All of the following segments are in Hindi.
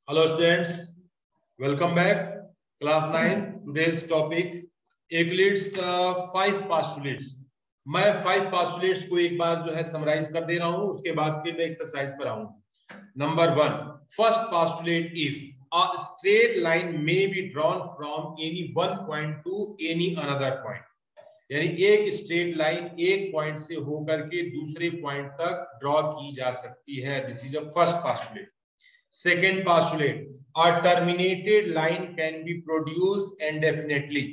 Hello students, welcome back. Class 9. Today's topic Euclid's 5 postulates. मैं 5 postulates को एक बार जो है समराइज कर दे रहा हूं, उसके बाद फिर मैं एक्सरसाइज पर आऊंगा. Number 1. First postulate is a straight line may be drawn from any one point to any another point. यानी एक स्ट्रेट लाइन एक पॉइंट से होकर के दूसरे पॉइंट तक ड्रॉ की जा सकती है. This is a first postulate. Second postulate, a terminated line can be produced indefinitely.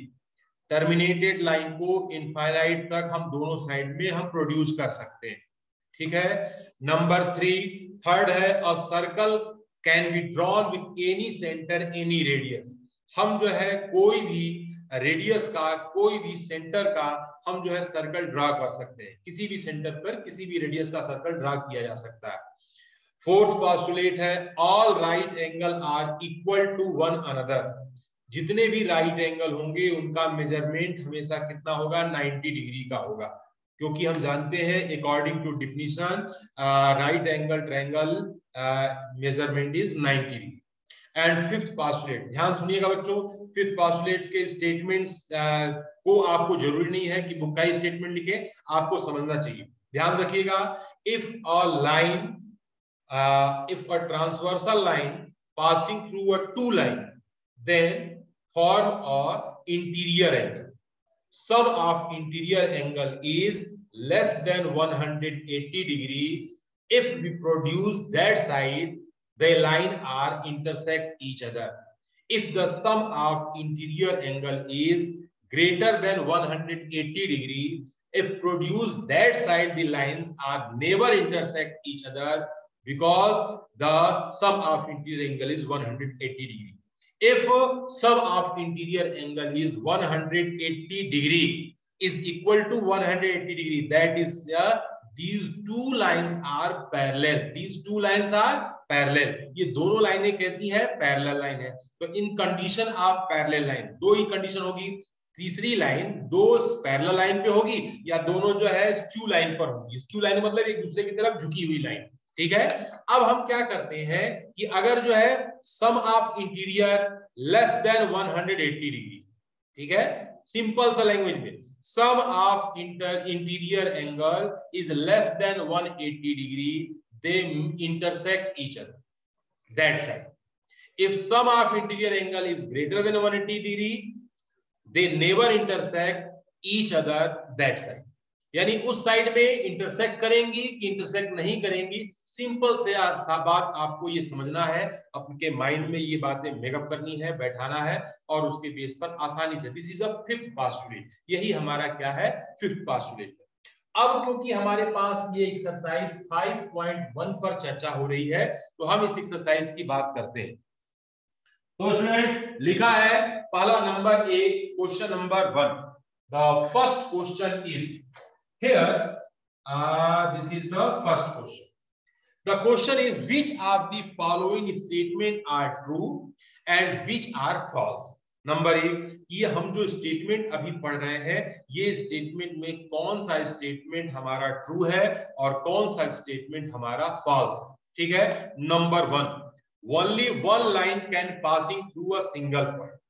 Terminated line को infinite तक हम दोनों साइड में हम प्रोड्यूस कर सकते हैं. ठीक है. नंबर 3, थर्ड है, a circle can be drawn with any center, any radius. हम जो है कोई भी रेडियस का, कोई भी सेंटर का हम जो है सर्कल ड्रा कर सकते हैं. किसी भी सेंटर पर किसी भी रेडियस का सर्कल ड्रा किया जा सकता है. फोर्थ पोस्टुलेट है, all right angle are equal to one another. जितने भी राइट एंगल होंगे उनका मेजरमेंट हमेशा कितना होगा? 90 डिग्री का होगा, क्योंकि हम जानते हैं according to definition right angle triangle measurement is 90 degree. And fifth postulate, ध्यान सुनिएगा बच्चों, फिफ्थ पोस्टुलेट्स के स्टेटमेंट्स को आपको जरूरी नहीं है कि बुक का स्टेटमेंट लिखे, आपको समझना चाहिए. ध्यान रखिएगा. If a line if a transversal line passing through a two line then form a interior angle. Sum of interior angle is less than 180 degree if we produce that side the line are intersect each other. If the sum of interior angle is greater than 180 degree, if produce that side the lines are never intersect each other because the sum of interior angle is 180 degree. If sum of interior angle is 180 degree is equal to 180 degree, that is these two lines are parallel. These two lines are parallel. ये दोनों लाइनें कैसी है? पैरेलल लाइन है. तो इन कंडीशन ऑफ पैरेलल लाइन, दो ही कंडीशन होगी. तीसरी लाइन दो पैरेलल लाइन पे होगी या दोनों जो है स्क्यू लाइन पर होगी. स्क्यू लाइन मतलब एक दूसरे की तरफ झुकी हुई लाइन. ठीक है. अब हम क्या करते हैं कि अगर जो है sum of interior less than 180 degree, ठीक है, सिंपल सा लैंग्वेज में, sum of interior angle is less than 180 degree, they intersect each other, that's it. If sum of interior angle is greater than 180 degree, they never intersect each other, that's it. यानी उस साइड में इंटरसेक्ट करेंगी कि इंटरसेक्ट नहीं करेंगी. सिंपल से बात आपको ये समझना है, अपने माइंड में ये बातें मेकअप करनी है, बैठाना है और उसके बेस पर आसानी से. This is a fifth postulate. यही हमारा क्या है? Fifth postulate. अब क्योंकि हमारे पास ये एक्सरसाइज 5.1 पर चर्चा हो रही है तो हम इस एक्सरसाइज की बात करते हैं. तो स्टूडेंट्स लिखा है पहला number 1, question number 1. The first question is here, this is the first question. The question is, which of the following statement are true and which are false? Number 1, ये हम जो स्टेटमेंट अभी पढ़ रहे हैं, ये स्टेटमेंट में कौन सा स्टेटमेंट हमारा ट्रू है और कौन सा स्टेटमेंट हमारा फॉल्स. ठीक है. Number 1, only one line can passing through a single point.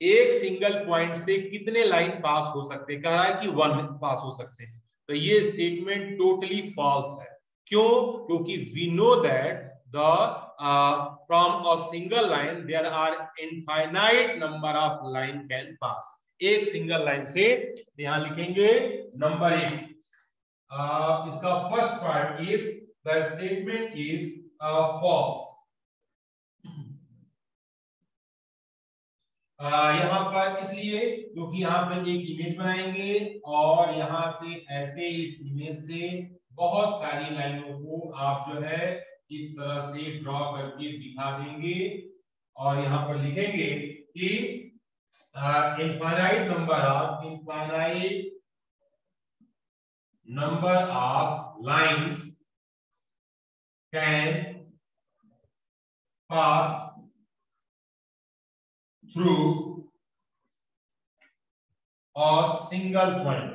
एक सिंगल पॉइंट से कितने लाइन पास हो सकते हैं? कह रहा है कि 1 पास हो सकते हैं. तो ये स्टेटमेंट टोटली फॉल्स है. क्यों? क्योंकि we know that the from a single line there are infinite number of line can pass. एक सिंगल लाइन से, यहां लिखेंगे नंबर 1, इसका first part is the statement is false. यहां पर इसलिए क्योंकि यहां पर एक इमेज बनाएंगे और यहां से ऐसे इस इमेज से बहुत सारी लाइनों को आप जो है इस तरह से ड्रॉ करके दिखा देंगे और यहां पर लिखेंगे कि infinite number of lines can pass through a single point.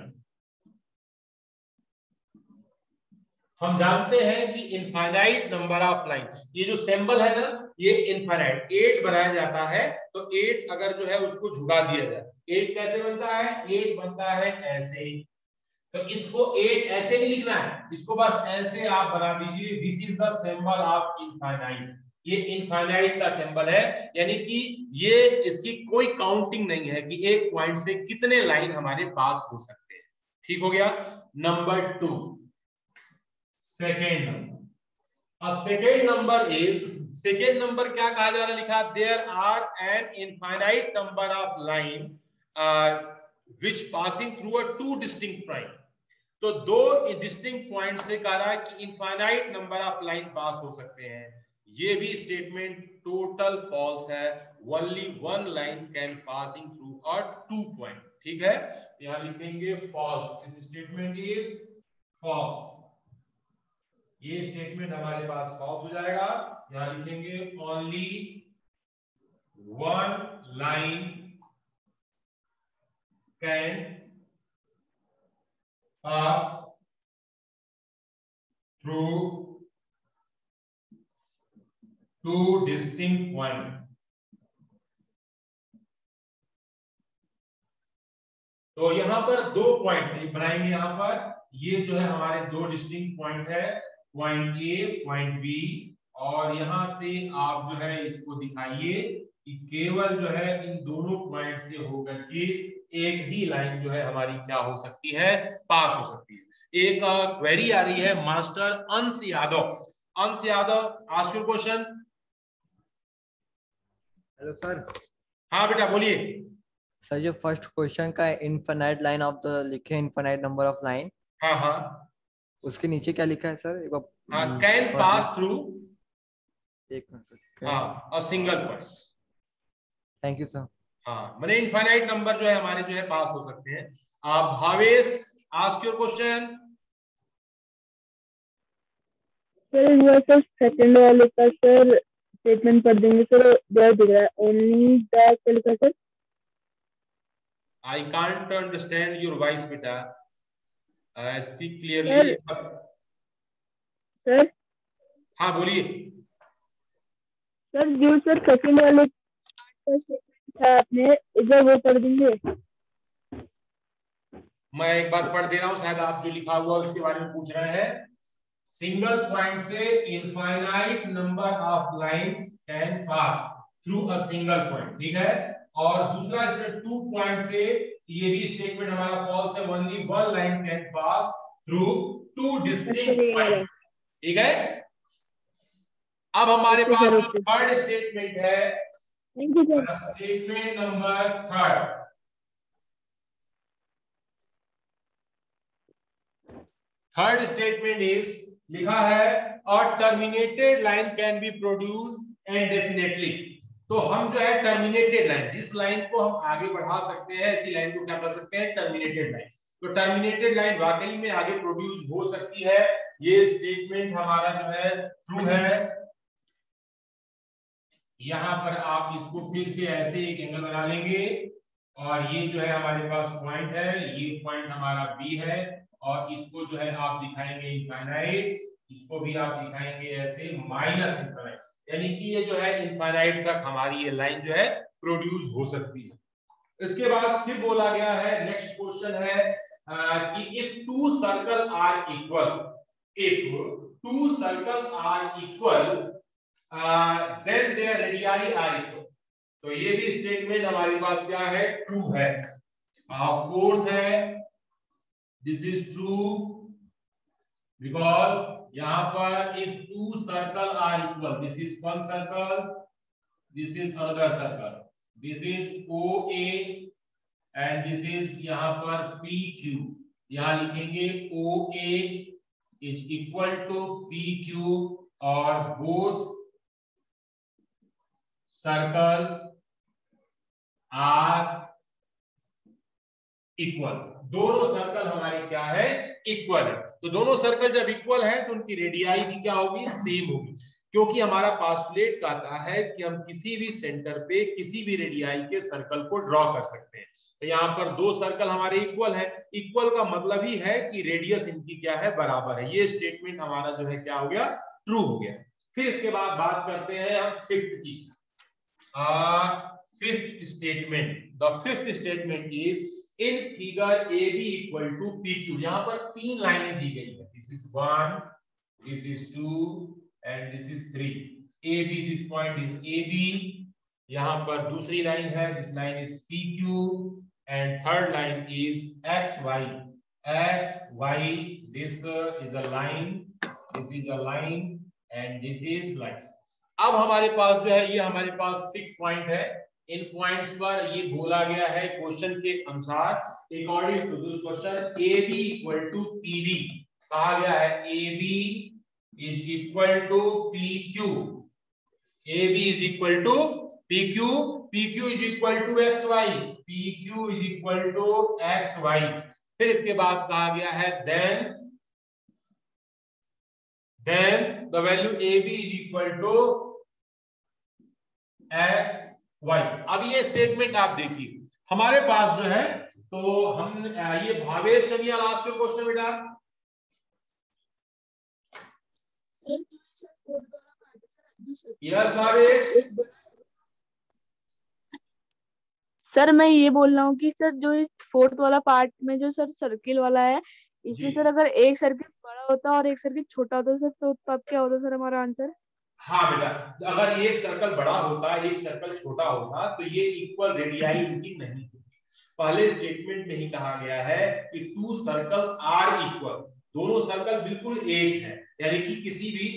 हम जानते हैं कि इनफाइनाइट नंबर ऑफ लाइन, ये जो सिंबल है ना ये इनफाइनाइट 8 बनाया जाता है, तो 8 अगर जो है उसको झुका दिया जाए, 8 कैसे बनता है, 8 बनता है ऐसे, तो इसको 8 ऐसे नहीं लिखना है, इसको बस ऐसे आप बना दीजिए, this is the symbol of infinite, ये इनफाइनाइट का सिंबल है, यानी कि ये इसकी कोई काउंटिंग नहीं है कि एक पॉइंट से कितने लाइन हमारे पास हो सकते हैं। ठीक हो गया। Number 2, second number, second number is, second number क्या कहा जा रहा है, लिखा there are an infinite number of line which passing through a two distinct point, तो दो डिस्टिंक्ट पॉइंट से कह रहा है कि infinite number of line pass हो सकते हैं, ये भी स्टेटमेंट टोटल फॉल्स है, only one line can passing through a two point. ठीक है, यहां लिखेंगे false, this statement is false, ये स्टेटमेंट हमारे पास फॉल्स हो जाएगा, यहां लिखेंगे only one line can pass through two distinct point. तो यहां पर दो पॉइंट बनाएंगे, यहां पर ये जो है हमारे दो डिस्टिंक्ट पॉइंट है, पॉइंट ए पॉइंट बी, और यहां से आप जो है इसको दिखाइए कि केवल जो है इन दोनों पॉइंट से होकर के एक ही लाइन जो है हमारी क्या हो सकती है, पास हो सकती है। एक क्वेरी आ रही है मास्टर अंश यादव, अंश Yadav ask your question. Hello sir. हाँ बेटा बोलिए। सर जो फर्स्ट क्वेश्चन का इनफिनाइट लाइन ऑफ द लिखे इनफिनाइट नंबर ऑफ लाइन, हाँ हाँ उसके नीचे क्या लिखा है सर, एक बार हाँ, कैन पास थ्रू, एक मिनट, हाँ a single point. Thank you sir. हाँ मैंने इनफाइनाइट नंबर जो है हमारे जो है पास हो सकते हैं। आप Bhavesh ask your question. Sir second वाले का सर स्टेटमेंट पढ़ देंगे सर, बहुत दिख रहा है ओनली द, क्या लिखा sir? I can't understand your voice बेटा, स्पीक क्लियरली। सर हाँ बोलिए। सर जो सर सेकंड वाले का स्टेटमेंट था आपने, इधर वो पढ़ देंगे? मैं एक बार पढ़ दे रहा हूं, शायद आप जो लिखा हुआ उसके बारे में पूछ रहे हैं। सिंगल पॉइंट से infinite number of lines can pass through a single point, ठीक है। और दूसरा स्टेटमेंट 2 पॉइंट से, ये भी स्टेटमेंट हमारा फॉल्स है, only one line can pass through two distinct point, ठीक है। अब हमारे पास जो थर्ड स्टेटमेंट है, statement number third, third statement is, लिखा है a terminated line can be produced indefinitely. तो हम जो है टर्मिनेटेड लाइन, जिस लाइन को हम आगे बढ़ा सकते हैं ऐसी लाइन को क्या कर सकते हैं, टर्मिनेटेड लाइन। तो टर्मिनेटेड लाइन वाकई में आगे प्रोड्यूस हो सकती है, ये स्टेटमेंट हमारा जो है ट्रू है। यहां पर आप इसको फिर से ऐसे एक एंगल बना लेंगे, और ये जो है हमारे पास पॉइंट है, ये पॉइंट हमारा बी है, और इसको जो है आप दिखाएंगे इनफाइनाइट, इसको भी आप दिखाएंगे ऐसे माइनस इनफाइनाइट, यानी कि ये जो है इनफाइनाइट तक हमारी ये लाइन जो है प्रोड्यूस हो सकती है। इसके बाद फिर बोला गया है, नेक्स्ट क्वेश्चन है कि if two circle are equal, if two circles are equal then their radii are equal. तो ये भी स्टेटमेंट हमारे पास क्या है, ट्रू है। फोर्थ है, दिस इज ट्रू बिकॉज यहां पर if two circle are equal, this is one circle, this is another circle, this is O A and this is यहां पर पी क्यू, यहां लिखेंगे O A is equal to P Q, और बोथ सर्कल आर इक्वल, दोनों सर्कल हमारे क्या है, इक्वल है। तो दोनों सर्कल जब इक्वल है तो उनकी रेडियाई भी क्या होगी, सेम होगी। क्योंकि हमारा पास्टुलेट कहता है कि हम किसी भी सेंटर पे किसी भी रेडियाई के सर्कल को ड्रॉ कर सकते हैं। तो यहाँ पर दो सर्कल हमारे इक्वल है, इक्वल का मतलब ही है कि रेडियस इनकी क्या है, बराबर है। ये स्टेटमेंट हमारा जो है क्या हो गया, ट्रू हो गया। फिर इसके बाद बात करते हैं हम फिफ्थ की। Fifth statement, the fifth statement is in figure A B equal to P Q. यहाँ पर तीन लाइनें दी गई है, this is 1, this is 2 and this is 3। A B, this point is A B, यहाँ पर दूसरी लाइन है, this line is P Q and third line is X Y. X Y, this is a line, this is a line and this is line. अब हमारे पास जो है ये हमारे पास फिक्स पॉइंट है। इन पॉइंट्स पर ये बोला गया है क्वेश्चन के अनुसार, according to this question A B equal to P B. कहा गया है A B is equal to P Q, A B is equal to P Q, P Q is equal to X Y, P Q is equal to X Y. फिर इसके बाद कहा गया है then the value AB is equal to x y। अब ये स्टेटमेंट आप देखिए हमारे पास जो है, तो हम ये भावेश चलिए लास्ट में क्वेश्चन बेटा। यस भावेश। सर मैं ये बोल रहा हूँ कि सर जो इस फोर्थ वाला पार्ट में जो सर सर्किल वाला है, इसमें सर अगर एक सर्किल बड़ा होता और एक सर्किल छोटा होता सर, तो तब क्या होता सर हमारा आंसर? हाँ बेटा, अगर एक सर्कल बड़ा होता एक सर्कल छोटा होता तो ये इक्वल रेडियाई इनकी नहीं होती। पहले स्टेटमेंट में ही कहा गया है कि टू सर्कल्स आर इक्वल, दोनों सर्कल बिल्कुल एक है, यानी कि किसी भी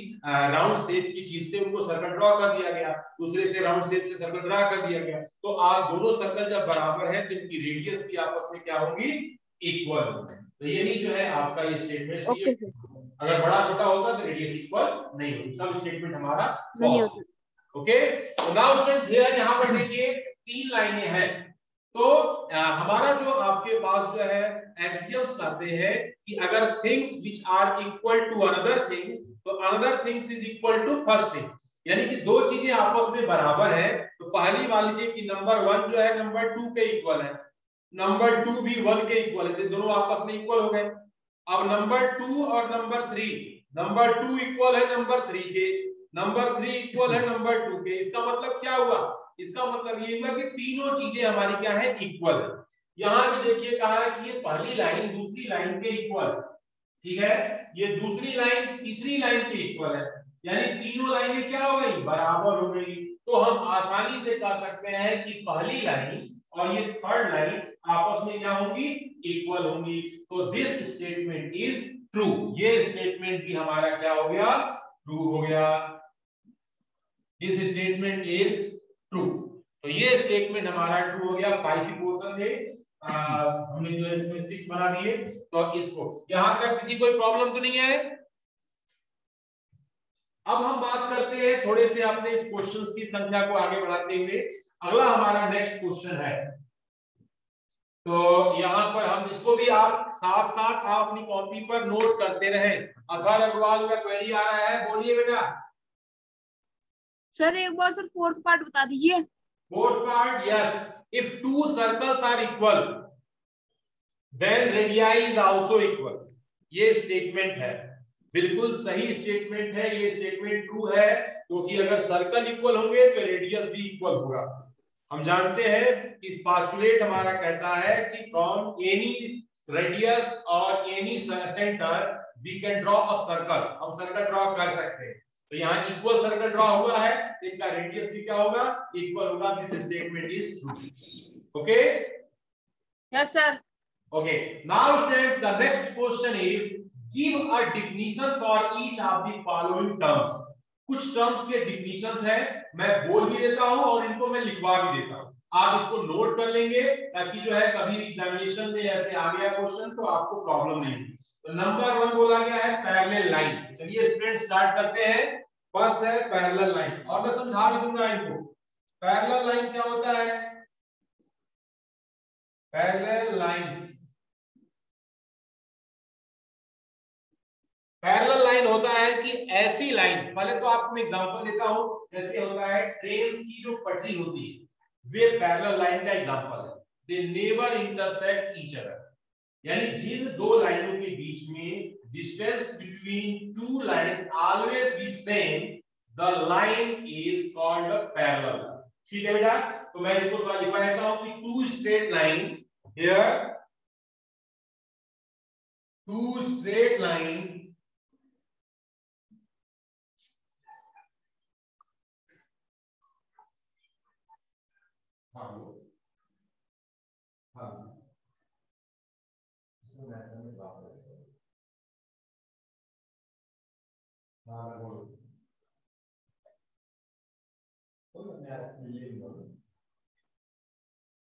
राउंड शेप की चीज से उनको सर्कल ड्रॉ कर दिया गया, दूसरे से राउंड शेप से सर्कल ड्रॉ कर दिया गया, तो आप दोनों सर्कल जब बराबर है तो इनकी रेडियस भी आपस में क्या होगी, इक्वल होगी। तो यही जो है आपका ये स्टेटमेंट। अगर बड़ा छोटा होगा तो रेडियस इक्वल नहीं होगी, तब स्टेटमेंट हमारा नहीं होता। ओके। तो नाउ स्टूडेंट्स हियर यहाँ पर देखिए तीन लाइनें हैं, तो हमारा जो आपके पास जो है एक्सियम्स कहते हैं कि अगर things which are equal to another things, तो another things is equal to first thing. यानी कि दो चीजें आपस में बराबर है, तो पहली मान लीजिए कि नंबर 1 जो है नंबर 2 के इक्वल है, नंबर 2 भी 1 के इक्वल है, तो दोनों आपस में इक्वल हो गए। अब नंबर 2 और नंबर 3, नंबर 2 इक्वल है नंबर 3 के, नंबर 3 इक्वल है नंबर 2 के। इसका मतलब क्या हुआ, इसका मतलब ये हुआ कि तीनों चीजें हमारी क्या है, इक्वल है। यहां भी देखिए कहा है कि ये पहली लाइन दूसरी लाइन के इक्वल, ठीक है, ये दूसरी लाइन तीसरी लाइन के इक्वल है, यानी तीनों लाइनें क्या हो गई, बराबर हो गई। तो हम आसानी से कह सकते हैं कि पहली लाइन और ये थर्ड लाइन आपस में क्या होंगी, इक्वल होंगी। तो दिस स्टेटमेंट इज ट्रू, ये स्टेटमेंट भी हमारा क्या हो गया, ट्रू हो गया। दिस स्टेटमेंट इज ट्रू, तो ये स्टेटमेंट हमारा ट्रू हो गया। 5 ही पोर्शन थे, हमने जो इसमें 6 बना दिए, तो इसको यहां तक किसी कोई प्रॉब्लम तो नहीं है। अब हम बात करते हैं थोड़े से अपने इस क्वेश्चंस की संख्या को आगे बढ़ाते हुए, अगला हमारा नेक्स्ट क्वेश्चन है। तो यहां पर हम इसको भी आप साथ साथ आप अपनी कॉपी पर नोट करते रहे। अथर अग्रवाल का क्वेरी आ रहा है, बोलिए बेटा। सर एक बार सर फोर्थ पार्ट बता दीजिए। Fourth part, yes, if two circles are equal then radii is also equal. ये स्टेटमेंट है, बिल्कुल सही स्टेटमेंट है, ये स्टेटमेंट ट्रू है, क्योंकि अगर सर्कल इक्वल होंगे तो रेडियस भी इक्वल होगा। हम जानते हैं कि पास्टुलेट हमारा कहता है कि फ्रॉम एनी रेडियस और any centre we can draw a circle, हम सर्कल ड्रॉ कर सकते हैं। तो यहाँ इक्वल सर्कल ड्रॉ हुआ है, इनका रेडियस भी क्या होगा, इक्वल होगा। This statement is true. Okay, yes sir. okay, now students the next question is give a definition for each of the following terms। कुछ टर्म्स के डिफिनिशंस हैं, मैं बोल भी देता हूं और इनको मैं लिखवा भी देता हूं, आप इसको नोट कर लेंगे ताकि जो है कभी एग्जामिनेशन में ऐसे आ गया क्वेश्चन तो आपको प्रॉब्लम नहीं होगी। तो नंबर 1 बोला गया है पैरेलल लाइन। चलिए स्टूडेंट स्टार्ट करते हैं। फर्स्ट है पैरेलल लाइन, और मैं समझा भी दूंगा इनको। पैरेलल लाइन क्या होता है, पैरेलल लाइंस, पैरेलल लाइन होता है कि ऐसी लाइन, पहले तो आपको मैं एग्जांपल देता हूं, जैसे होता है ट्रेन की जो पटरी होती है वे पैरेलल लाइन का एग्जांपल है। दे नेवर इंटरसेक्ट ईच अदर, यानी जिन दो लाइनों के बीच में distance between two lines always be same, the line is called a parallel. ठीक है बेटा, तो मैं इसको थोड़ा लिखवा देता हूं कि two straight line here, two straight line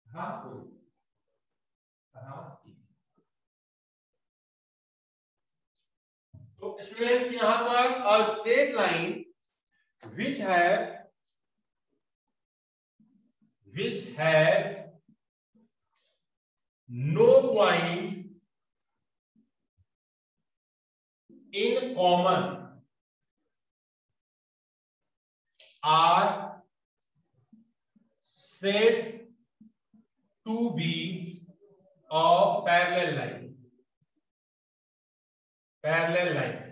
हाँ तो स्टूडेंट्स यहां पर a straight line which have no point in common are said to be a parallel line. Parallel lines,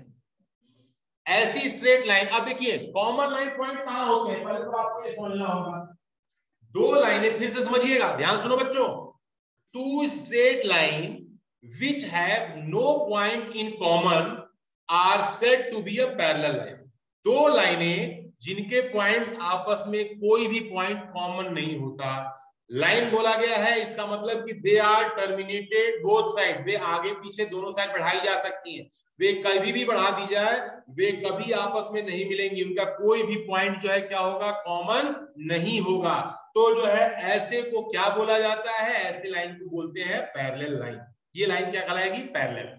ऐसी स्ट्रेट लाइन। अब देखिए कॉमन लाइन पॉइंट कहां होते हैं, पहले तो आपको ये समझना होगा। दो लाइनें, फिर से समझिएगा, ध्यान सुनो बच्चों। Two straight line which have no point in common are said to be a parallel line. दो लाइनें जिनके पॉइंट्स आपस में कोई भी पॉइंट कॉमन नहीं होता, लाइन बोला गया है, इसका मतलब कि they are terminated both side, वे आगे पीछे दोनों साइड बढ़ाई जा सकती हैं, वे कभी भी बढ़ा दी जाए, वे कभी आपस में नहीं मिलेंगी, उनका कोई भी पॉइंट जो है क्या होगा, कॉमन नहीं होगा। तो जो है ऐसे को क्या बोला जाता है, ऐसे लाइन को बोलते हैं पैरेलल लाइन। ये लाइन क्या कहलाएगी, पैरेलल।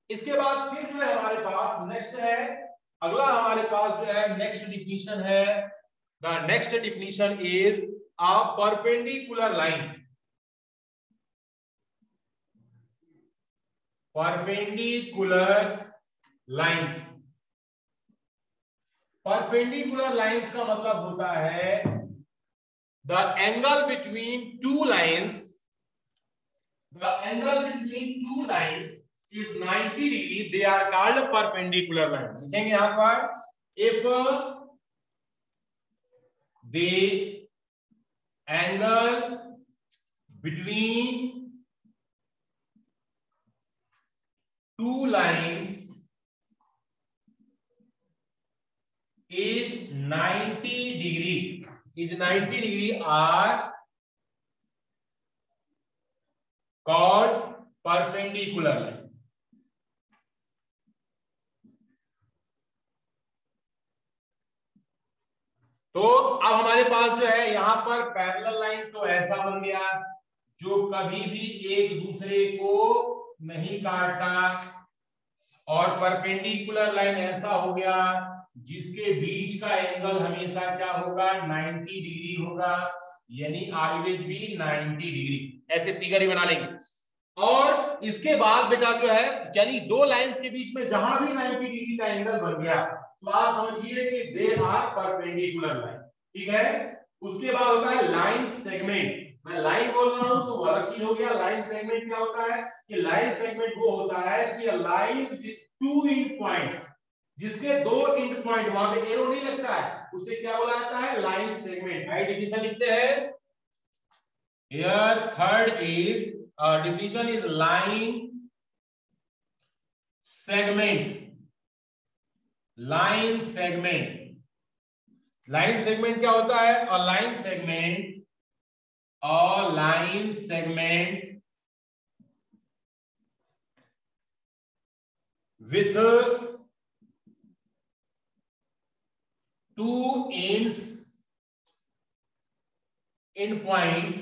इसके बाद फिर जो है हमारे पास नेक्स्ट है, अगला हमारे पास जो है नेक्स्ट डिफिनीशन है। The next definition is a perpendicular line. Perpendicular lines. Perpendicular lines का मतलब होता है the angle between two lines. The angle between two lines is 90 degree. They are called perpendicular line. लिखेंगे यहां पर, if the angle between two lines is 90 degree are called perpendicular line. तो अब हमारे पास जो है यहां पर पैरेलल लाइन तो ऐसा बन गया जो कभी भी एक दूसरे को नहीं काटता, और परपेंडिकुलर लाइन ऐसा हो गया जिसके बीच का एंगल हमेशा क्या होगा, 90 डिग्री होगा, यानी ऑलवेज भी 90 डिग्री। ऐसे फिगर ही बना लेंगे। और इसके बाद बेटा जो है, यानी दो लाइंस के बीच में जहां भी 90 डिग्री का एंगल बन गया तो आप समझिए कि दे आर परपेंडिकुलर लाइन। ठीक है, उसके बाद होता है लाइन सेगमेंट। मैं लाइन बोल रहा हूं तो अलग चीज हो गया। लाइन सेगमेंट क्या होता है कि लाइन सेगमेंट वो होता है कि line with two and points, जिसके दो एंड पॉइंट, वहां पे एरो नहीं लगता है, उसे क्या बोला जाता है, लाइन सेगमेंट। राइट डिफिनेशन लिखते हैं here. Third is definition is line segment. Line segment. Line segment क्या होता है, a line segment with two ends in point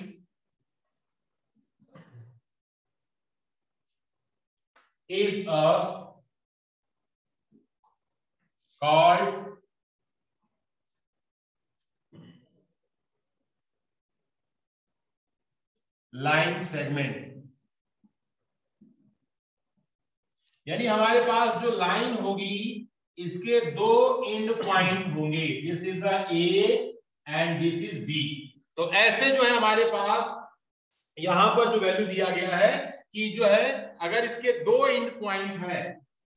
is a called line segment. यानी हमारे पास जो लाइन होगी इसके दो एंड पॉइंट होंगे, this is the A and this is B. तो ऐसे जो है हमारे पास यहां पर जो वैल्यू दिया गया है कि जो है अगर इसके दो एंड पॉइंट है,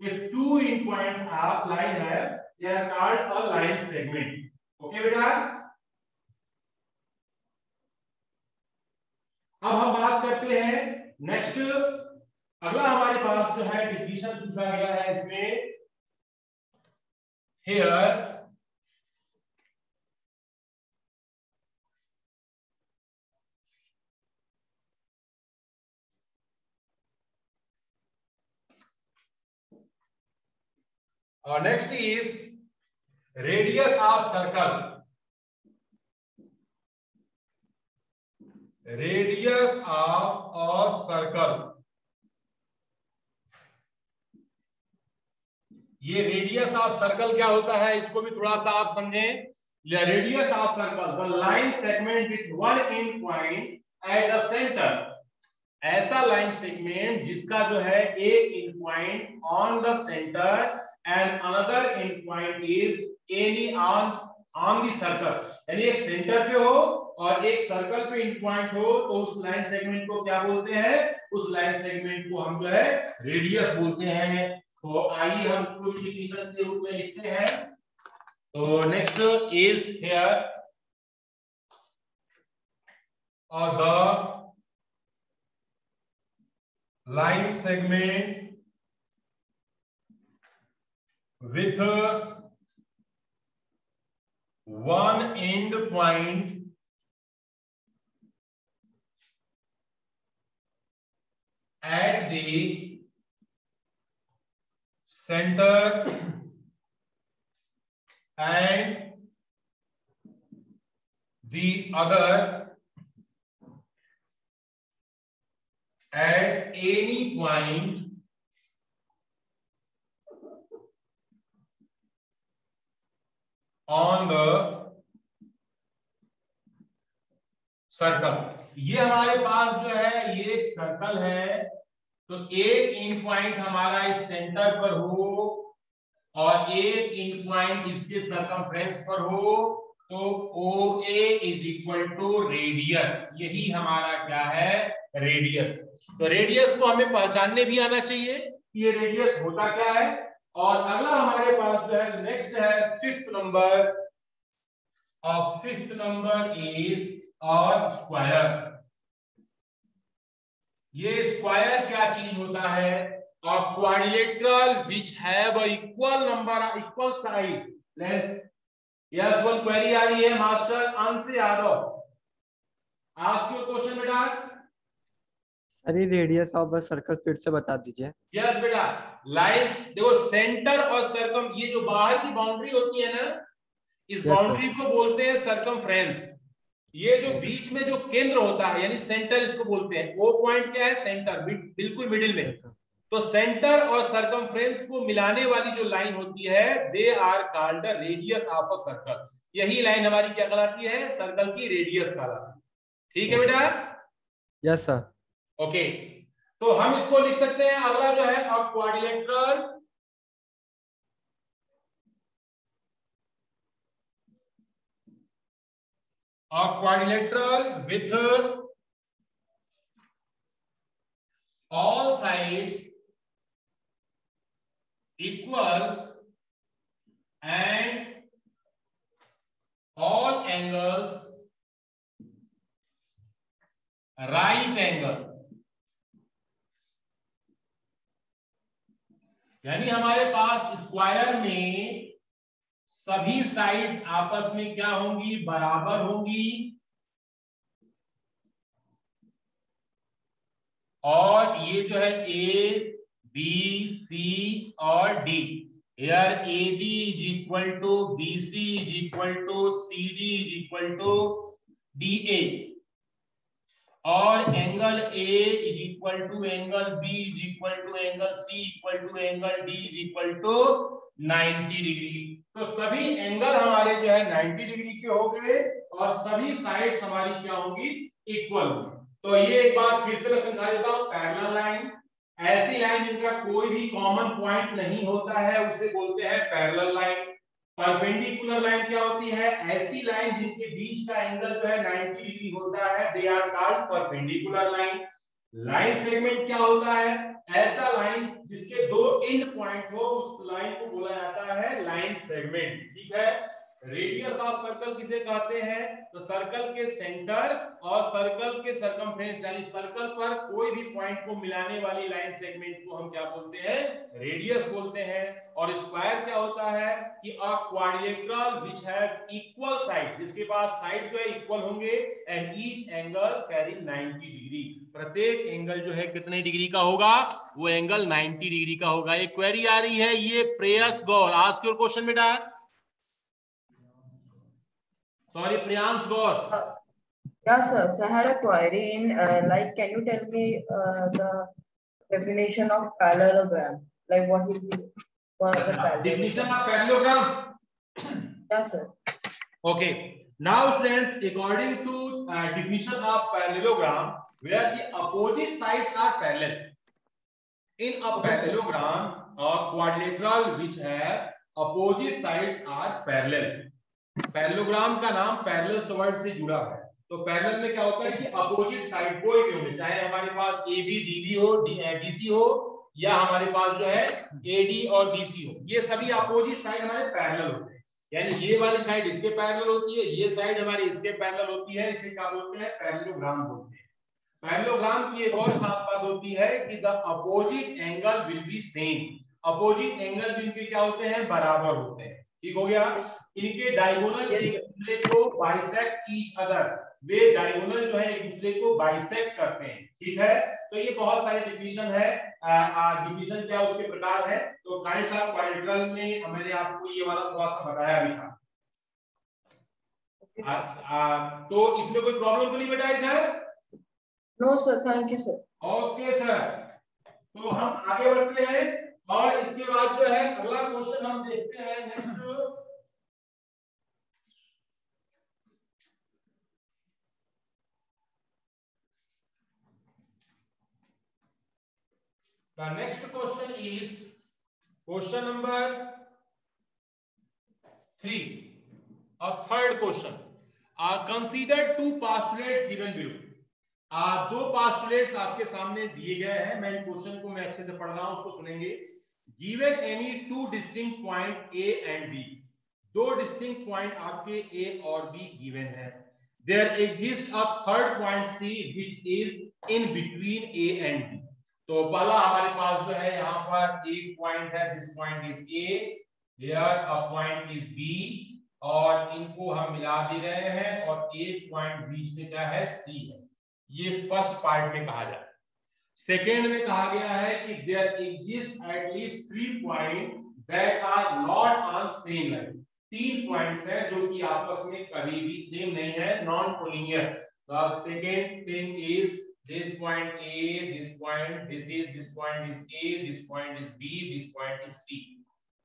if two end point of line है, they are called a line segment. Okay बेटा, अब हम बात करते हैं नेक्स्ट। अगला हमारे पास जो है डिफिनेशन पूछा गया है इसमें, हियर और next is radius of circle, radius of a circle. ये रेडियस ऑफ सर्कल क्या होता है इसको भी थोड़ा सा आप समझें। Radius of circle, the line segment with one and point at the centre, ऐसा लाइन सेगमेंट जिसका जो है एक and point on the centre and another and point is any on the circle, यानी एक सेंटर पे हो और एक सर्कल पे एंड पॉइंट हो, तो उस लाइन सेगमेंट को क्या बोलते हैं? उस लाइन सेगमेंट को हम जो है रेडियस बोलते हैं। तो आइए हम उसको भी डिफिनेशन के रूप में लिखते हैं। तो नेक्स्ट इज हियर और the line segment with one end point at the center and the other at any point on the circle. ये हमारे पास जो है ये एक सर्कल है, तो एक एंड पॉइंट हमारा इस सेंटर पर हो और एक एंड पॉइंट इसके सर्कमफ्रेंस पर हो, तो OA is equal to radius. यही हमारा क्या है? रेडियस। तो रेडियस को हमें पहचानने भी आना चाहिए कि ये रेडियस होता क्या है। और अगला हमारे पास जो है नेक्स्ट है फिफ्थ नंबर, और फिफ्थ नंबर इज और स्क्वायर। ये स्क्वायर क्या चीज होता है? और quadrilateral which have equal number equal side length. Yes, one query आ रही है मास्टर अंश यादव, आस्क योर क्वेश्चन बेटा। अरे रेडियस ऑफ द सर्कल फिर से बता दीजिए। यस बेटा, लाइंस देखो सेंटर और सर्कम, ये जो बाहर की बाउंड्री होती है ना, इस बाउंड्री को बोलते हैं सर्कमफ्रेंस। ये जो बीच में जो केंद्र होता है यानी सेंटर इसको बोलते हैं। वो पॉइंट क्या है? सेंटर, बिल्कुल मिडिल में। तो सेंटर और सर्कमफ्रेंस को मिलाने वाली जो लाइन होती है, they are called the radius of a circle. यही लाइन हमारी क्या कहलाती है? सर्कल की रेडियस कहलाती है। ठीक है बेटा? Yes sir. ओके, तो हम इसको लिख सकते हैं। अगला जो है अब quadrilateral, quadrilateral with all sides equal and all angles right angle। यानी हमारे पास स्क्वायर में सभी साइड्स आपस में क्या होंगी? बराबर होंगी। और ये जो है A, B, C और D, here AB is equal to BC is equal to CD is equal to DA, और angle A is equal to angle B is equal to angle C equal to angle D is equal to 90 degree. तो सभी एंगल हमारे जो है 90 डिग्री के हो गए और सभी साइड्स हमारी क्या होंगी? इक्वल होंगी। तो ये एक बार फिर से मैं समझा देता हूं। पैरेलल लाइन ऐसी लाइन जिनका कोई भी कॉमन पॉइंट नहीं होता है उसे बोलते हैं पैरेलल लाइन। परपेंडिकुलर लाइन क्या होती है? ऐसी लाइन जिनके बीच का एंगल जो है 90 डिग्री होता है, they are called perpendicular line. Line segment क्या होता है? ऐसा लाइन जिसके दो एंड पॉइंट हो, उस लाइन को बोला जाता है लाइन सेगमेंट। ठीक है। रेडियस ऑफ सर्कल किसे कहते हैं? तो सर्कल के सेंटर और सर्कल के सर्कमफ्रेंस, यानी सर्कल पर कोई भी पॉइंट को मिलाने वाली लाइन सेगमेंट को हम क्या बोलते हैं? रेडियस बोलते हैं। और स्क्वायर क्या होता है? कि अ quadrilateral which have equal side, जिसके पास साइड जो है इक्वल होंगे, and each angle carry 90 degree. प्रत्येक एंगल जो है कितने डिग्री का होगा? वो एंगल 90 डिग्री का होगा। एक क्वेरी आ रही है, ये प्रेयस गौर, आस्क योर क्वेश्चन बेटा। Sorry, Priyansh Gaur. Yeah, sir. So I had a query in like, can you tell me the definition of parallelogram? Like, what will be definition of parallelogram? Yeah, sir. Okay. Now, students, according to definition of parallelogram, where the opposite sides are parallel. In a parallelogram, a quadrilateral which have opposite sides are parallel. Parallelogram का नाम पैरेलल वर्ड से जुड़ा है। तो पैरेलल में क्या होता है कि अपोजिट साइड कोई भी हो, चाहे हमारे पास AB DB हो, DC हो, या हमारे पास जो है AD और BC हो, ये सभी अपोजिट साइड हमारे पैरेलल होते हैं। यानी ये वाली साइड इसके पैरेलल होती है, ये साइड हमारे इसके पैरेलल होती है, इसे क्या बोलते हैं? पैरेललोग्राम बोलते हैं। पैरेललोग्राम की एक और खास बात होती है कि the opposite angle will be same. Opposite angle भी इनके क्या होते हैं? बराबर होते हैं। ठीक हो गया। इनके डायगोनल एक दूसरे को बाइसेक्ट ईच अदर, वे डायगोनल जो है एक दूसरे को बाइसेक्ट करते हैं। ठीक है। तो ये बहुत सारे डिफिनेशन है। डिफिनेशन क्या उसके प्रकार है। तो काइंड्स ऑफ क्वाड्रिलेटरल में मैंने आपको ये वाला थोड़ा सा बताया भी था। तो इसमें कोई प्रॉब्लम तो नहीं बेटा इधर? No sir, thank you sir. Okay sir, तो हम आगे बढ़ते हैं और इसके बाद जो है अगला क्वेश्चन हम देखते हैं। Next the next question is question number 3, a third question. Consider two postulates given below. दो postulates आपके सामने दिए गए हैं। मैं क्वेश्चन को मैं अच्छे से पढ़ रहा हूं, उसको सुनेंगे। Given any two distinct point A and B, दो distinct point आपके A और B given है। There exists a third point C which is in between A and B. तो पहला हमारे पास जो है यहाँ पर एक पॉइंट है, this point is A, here a point is B, और इनको हम मिला दे रहे हैं और एक पॉइंट बीच में क्या है? C है। ये फर्स्ट पार्ट में कहा जाता है। सेकेंड में कहा गया है कि there exist at least 3 point that are not on same line. 3 points हैं जो कि आपस में कभी भी सेम नहीं है, non collinear. The second thing is this point A, this point, this point is A, this point is B, this point is C.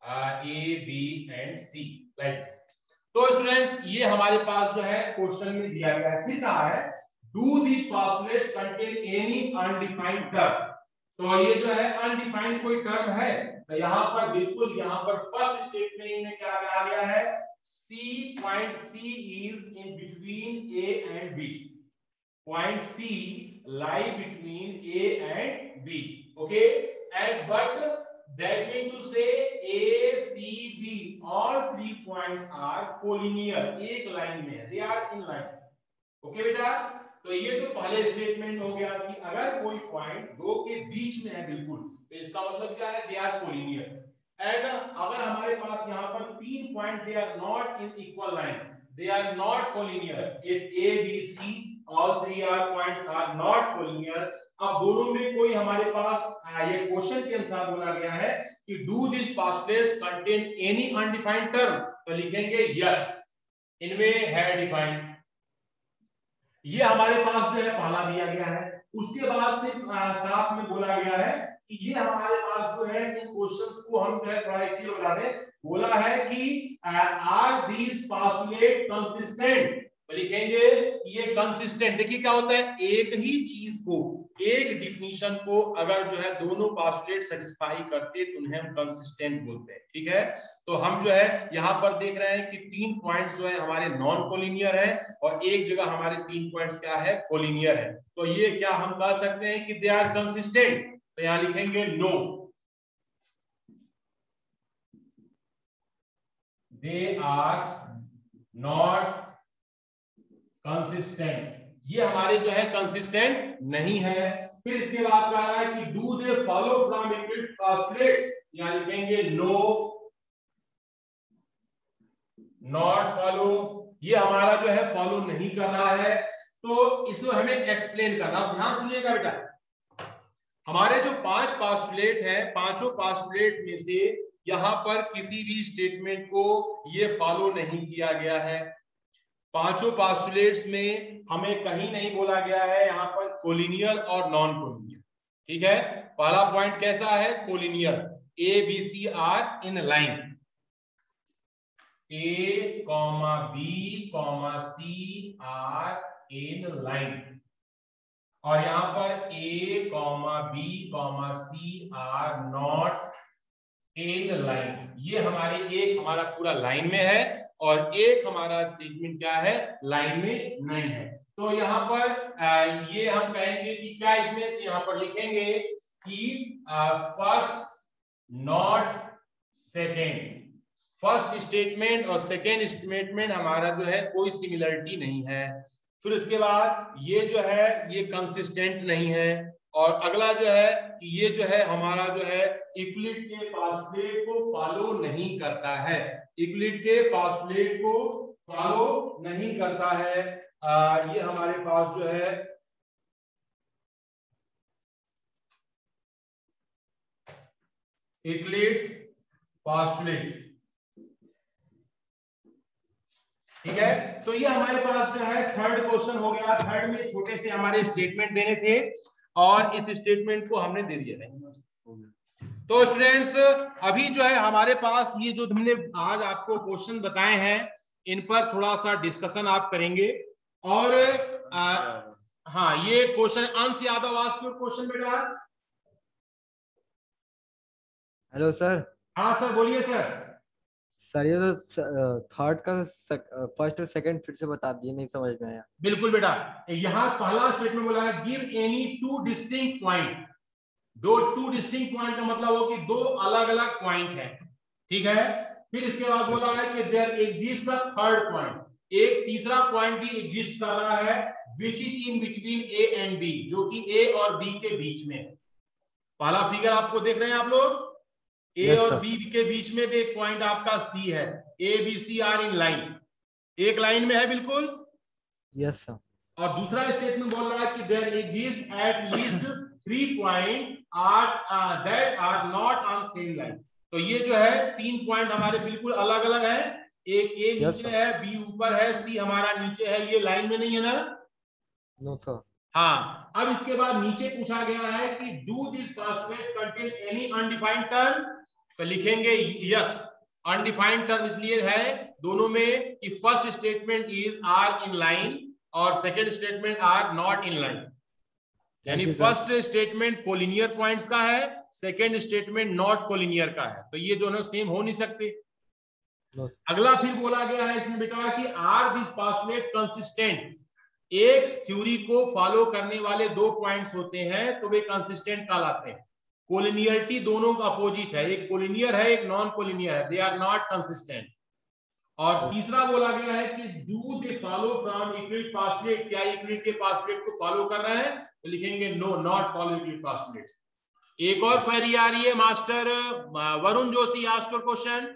A, B and C like this. तो स्टूडेंट्स ये हमारे पास जो है क्वेश्चन में दिया गया है। फिर कहा है do these postulates contain any undefined term। तो ये जो है अनडिफाइंड कोई टर्म है, तो यहाँ पर बिल्कुल यहाँ पर फर्स्ट स्टेटमेंट में क्या कहा गया है? C, point C is in between A and B. Point C lie between A and B. Okay, and but that means to say A, C, B, all 3 points are collinear, एक लाइन में है, they are in line. Okay बेटा, तो ये तो पहले स्टेटमेंट हो गया कि अगर कोई पॉइंट दो के बीच में है बिल्कुल, तो इसका मतलब क्या है? they are collinear. And अगर हमारे पास यहाँ पर 3 point they are not in equal line, they are not collinear. If A, B, C all 3 are points are not collinear, अब दोनों में कोई हमारे पास ये क्वेश्चन के अनुसार बोला गया है कि do these postulates contain any undefined term, तो लिखेंगे yes, इनमें है डिफाइंड। ये हमारे पास जो है पहला दिया गया है। उसके बाद से साथ में बोला गया है कि ये हमारे पास जो है इन क्वेश्चंस को हम जो है थोड़ा एक चीज बता दें, बोला है कि आर दीज पोस्टुलेट कंसिस्टेंट तो लिखेंगे ये कंसिस्टेंट। देखिए क्या होता है, एक ही चीज को, एक डिफिनीशन को अगर जो है दोनों पास्टुलेट सेटिस्फाई करते तो उन्हें हम कंसिस्टेंट बोलते हैं। ठीक है, तो हम जो है यहाँ पर देख रहे हैं कि 3 पॉइंट्स जो है हमारे नॉन कोलिनियर है और एक जगह हमारे 3 पॉइंट्स क्या है, कोलिनियर है। तो ये क्या हम कह सकते हैं कि दे आर कंसिस्टेंट? तो यहाँ लिखेंगे no, they are not consistent. ये हमारे जो है कंसिस्टेंट नहीं है। फिर इसके बाद कह रहा है कि do they follow from Euclid postulate, यहां लिखेंगे नो, नॉट फॉलो। ये हमारा जो है फॉलो नहीं कर रहा है, तो इसको हमें एक्सप्लेन करना। ध्यान सुनिएगा बेटा, हमारे जो 5 पास्टुलेट है, पांचों पास्टुलेट में से यहां पर किसी भी स्टेटमेंट को ये फॉलो नहीं किया गया है। पांचों पास्टुलेट्स में हमें कहीं नहीं बोला गया है यहाँ पर कोलिनियर और नॉन कोलिनियर। ठीक है, पहला पॉइंट कैसा है, collinear. A B C are in line, A comma B comma C are in line, और यहां पर A comma B comma C are not in line. ये हमारा पूरा लाइन में है और एक हमारा स्टेटमेंट क्या है, लाइन में नहीं है। तो यहाँ पर ये हम कहेंगे कि क्या इसमें, यहाँ पर लिखेंगे कि first not second. First statement और सेकेंड स्टेटमेंट हमारा जो है कोई सिमिलरिटी नहीं है। फिर उसके बाद ये जो है ये कंसिस्टेंट नहीं है। और अगला जो है कि ये जो है हमारा जो है यूक्लिड के पास्टुलेट को फॉलो नहीं करता है, यूक्लिड के पास्टुलेट को फॉलो नहीं करता है। ये हमारे पास जो है यूक्लिड पास्टुलेट। ठीक है, तो ये हमारे पास जो है थर्ड क्वेश्चन हो गया। थर्ड में छोटे से हमारे स्टेटमेंट देने थे और इस स्टेटमेंट को हमने दे दिया था। तो स्टूडेंट्स अभी जो है हमारे पास ये जो हमने आज आपको क्वेश्चन बताए हैं इन पर थोड़ा सा डिस्कशन आप करेंगे। और हाँ, ये क्वेश्चन अंश यादव आस्क्ड योर क्वेश्चन बेटा। Hello sir. हाँ सर, बोलिए सर। सर ये तो थर्ड का फर्स्ट और सेकंड फिर से बता दिए, नहीं समझ में आया। बिल्कुल बेटा, यहाँ पहला स्टेटमेंट बोला है give any 2 distinct point. 2 distinct point का मतलब हो कि 2 अलग अलग पॉइंट है। ठीक है, फिर इसके बाद बोला है कि there exist a third point, एक तीसरा पॉइंट भी एग्जिस्ट कर रहा है which is in between A and B, जो कि ए और बी के बीच में। पहला फिगर आपको देख रहे हैं आप लोग, ए और बी के बीच में भी एक पॉइंट आपका सी है। A B C are in line, एक लाइन में है बिल्कुल। Yes sir. और दूसरा स्टेटमेंट बोल रहा है कि there exist at least 3 point that are not on same line. तो ये जो है 3 पॉइंट हमारे बिल्कुल अलग अलग है। एक ए नीचे है, बी ऊपर है, सी हमारा नीचे है। ये लाइन में नहीं है ना? No sir. हाँ, अब इसके बाद नीचे पूछा गया है कि do this postulate contain any undefined term, तो लिखेंगे यस। अनडिफाइंड टर्म इसलिए है दोनों में कि first statement is are in line और second statement are not in line. यानी फर्स्ट स्टेटमेंट कोलिनियर पॉइंट्स का है, सेकेंड स्टेटमेंट नॉट कोलिनियर का है, तो ये दोनों सेम हो नहीं सकते। अगला फिर बोला गया है इसमें बेटा कि आर दिस पास्टुलेट कंसिस्टेंट। एक थ्योरी को फॉलो करने वाले 2 पॉइंट्स होते हैं तो वे कंसिस्टेंट कहलाते हैं। कोलिनियरिटी दोनों का अपोजिट है, एक कोलिनियर है एक नॉन कोलिनियर है, दे आर नॉट कंसिस्टेंट। और तीसरा बोला गया है कि do they follow from Euclid postulate, क्या यूक्लिड के पास्टुलेट को फॉलो कर रहे हैं, तो लिखेंगे no, not follow Euclid postulate. एक और क्वेरी आ रही है master Varun Joshi asked question.